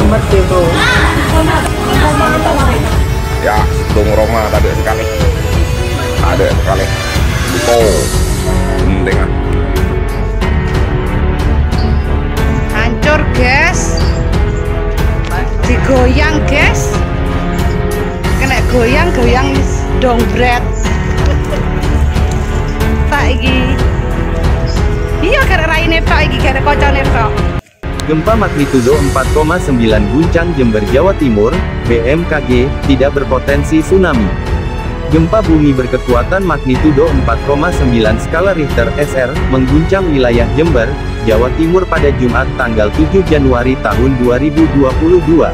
Merdeka. Ya, Dong Roma ada sekali. Ada sekali. Oh, penting ah. Hancur guys. Digoyang guys. Kena goyang-goyang dongbret. Tak iki. Iya karena raine tok iki karena kocone tok. Gempa magnitudo 4,9 guncang Jember, Jawa Timur, BMKG, tidak berpotensi tsunami. Gempa bumi berkekuatan magnitudo 4,9 skala Richter (SR) mengguncang wilayah Jember, Jawa Timur pada Jumat tanggal 7 Januari tahun 2022.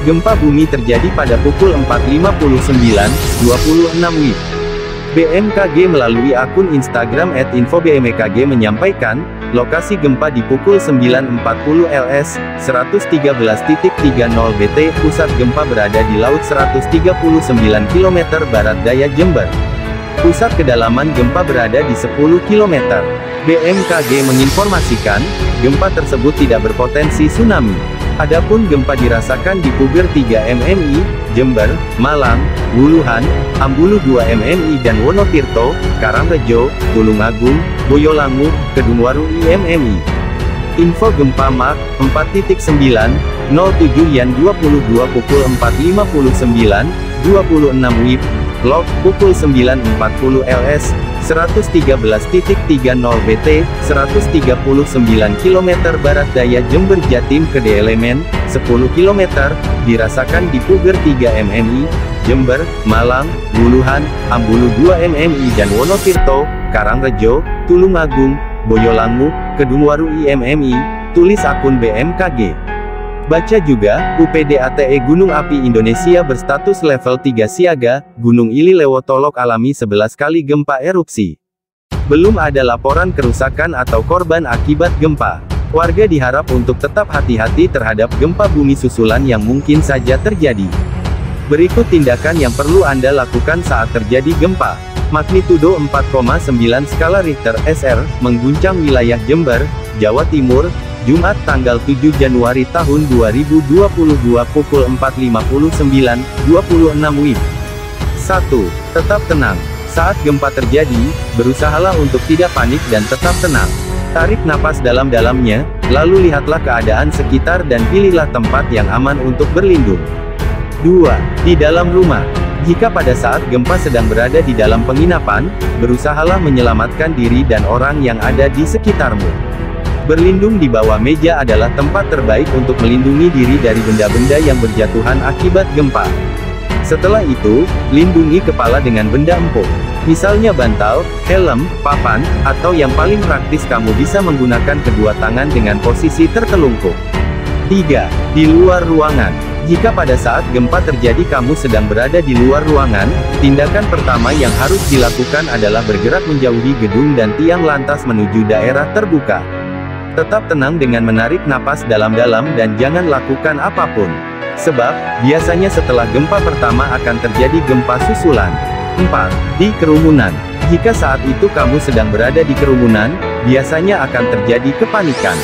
Gempa bumi terjadi pada pukul 4.59.26 WIB. BMKG melalui akun Instagram @infobmkg menyampaikan, lokasi gempa di pukul 9.40 LS, 113.30 BT, pusat gempa berada di laut 139 km barat daya Jember. Pusat kedalaman gempa berada di 10 km. BMKG menginformasikan, gempa tersebut tidak berpotensi tsunami. Adapun gempa dirasakan di Puger 3 MMI, Jember, Malang, Wuluhan, Ambulu 2 MMI dan Wonotirto, Karangrejo, Tulungagung, Boyolangu, Kedungwaru IMMI. Info gempa Mach 4.9, 07 Yan 22 pukul 4.59, 26 WIB, log pukul 9.40 LS, 113.30 BT, 139 km barat daya Jember Jatim Kede Elemen, 10 km, dirasakan di Puger 3 MMI, Jember, Malang, Wuluhan, Ambulu 2 MMI dan Wonotirto, Karangrejo, Tulungagung, Boyolangu, Kedungwaru IMMI, tulis akun BMKG. Baca juga, UPDATE Gunung Api Indonesia berstatus level 3 siaga, Gunung Ili Lewotolok alami 11 kali gempa erupsi. Belum ada laporan kerusakan atau korban akibat gempa. Warga diharap untuk tetap hati-hati terhadap gempa bumi susulan yang mungkin saja terjadi. Berikut tindakan yang perlu Anda lakukan saat terjadi gempa. Magnitudo 4,9 skala Richter (SR) mengguncang wilayah Jember, Jawa Timur, Jumat tanggal 7 Januari tahun 2022 pukul 4.59.26 WIB. 1. Tetap tenang. Saat gempa terjadi, berusahalah untuk tidak panik dan tetap tenang. Tarik napas dalam-dalamnya, lalu lihatlah keadaan sekitar dan pilihlah tempat yang aman untuk berlindung. 2. Di dalam rumah. Jika pada saat gempa sedang berada di dalam penginapan, berusahalah menyelamatkan diri dan orang yang ada di sekitarmu. Berlindung di bawah meja adalah tempat terbaik untuk melindungi diri dari benda-benda yang berjatuhan akibat gempa. Setelah itu, lindungi kepala dengan benda empuk. Misalnya bantal, helm, papan, atau yang paling praktis kamu bisa menggunakan kedua tangan dengan posisi tertelungkup. 3. Di luar ruangan. Jika pada saat gempa terjadi kamu sedang berada di luar ruangan, tindakan pertama yang harus dilakukan adalah bergerak menjauhi gedung dan tiang lantas menuju daerah terbuka. Tetap tenang dengan menarik napas dalam-dalam dan jangan lakukan apapun. Sebab, biasanya setelah gempa pertama akan terjadi gempa susulan. 4. Di kerumunan. Jika saat itu kamu sedang berada di kerumunan, biasanya akan terjadi kepanikan.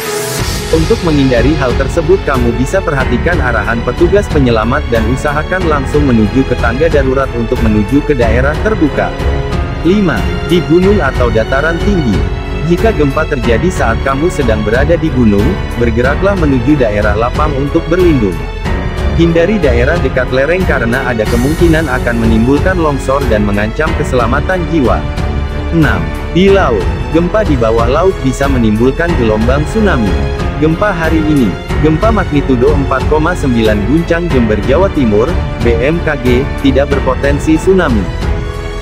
Untuk menghindari hal tersebut kamu bisa perhatikan arahan petugas penyelamat dan usahakan langsung menuju ke tangga darurat untuk menuju ke daerah terbuka. 5. Di gunung atau dataran tinggi. Jika gempa terjadi saat kamu sedang berada di gunung, bergeraklah menuju daerah lapang untuk berlindung. Hindari daerah dekat lereng karena ada kemungkinan akan menimbulkan longsor dan mengancam keselamatan jiwa. 6. Di laut. Gempa di bawah laut bisa menimbulkan gelombang tsunami. Gempa hari ini. Gempa magnitudo 4,9 guncang Jember, Jawa Timur, BMKG, tidak berpotensi tsunami.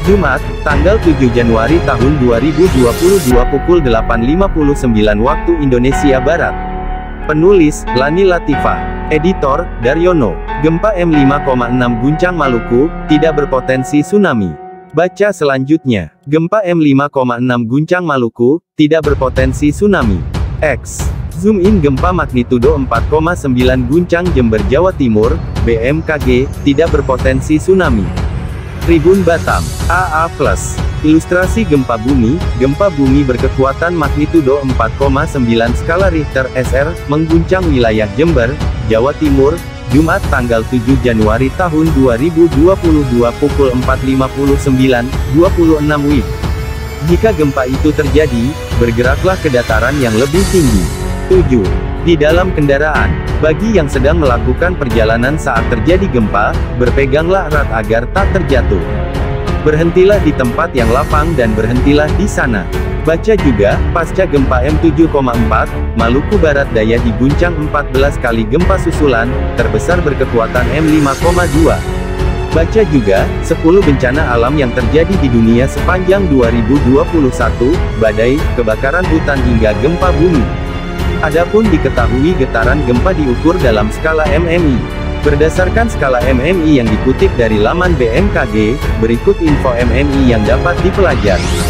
Jumat, tanggal 7 Januari tahun 2022 pukul 8.59 waktu Indonesia Barat. Penulis, Lani Latifah. Editor, Daryono. Gempa M5,6 guncang Maluku, tidak berpotensi tsunami. Baca selanjutnya. Gempa M5,6 guncang Maluku, tidak berpotensi tsunami. X. Zoom in gempa magnitudo 4,9 guncang Jember, Jawa Timur, BMKG, tidak berpotensi tsunami. Tribun Batam, AA+. Ilustrasi gempa bumi berkekuatan magnitudo 4,9 skala Richter SR, mengguncang wilayah Jember, Jawa Timur, Jumat tanggal 7 Januari tahun 2022 pukul 4.59, 26 WIB. Jika gempa itu terjadi, bergeraklah ke dataran yang lebih tinggi. 7. Di dalam kendaraan. Bagi yang sedang melakukan perjalanan saat terjadi gempa, berpeganglah erat agar tak terjatuh. Berhentilah di tempat yang lapang dan berhentilah di sana. Baca juga, pasca gempa M7,4, Maluku Barat Daya diguncang 14 kali gempa susulan, terbesar berkekuatan M5,2. Baca juga, 10 bencana alam yang terjadi di dunia sepanjang 2021, badai, kebakaran hutan hingga gempa bumi. Adapun diketahui getaran gempa diukur dalam skala MMI. Berdasarkan skala MMI yang dikutip dari laman BMKG, berikut info MMI yang dapat dipelajari.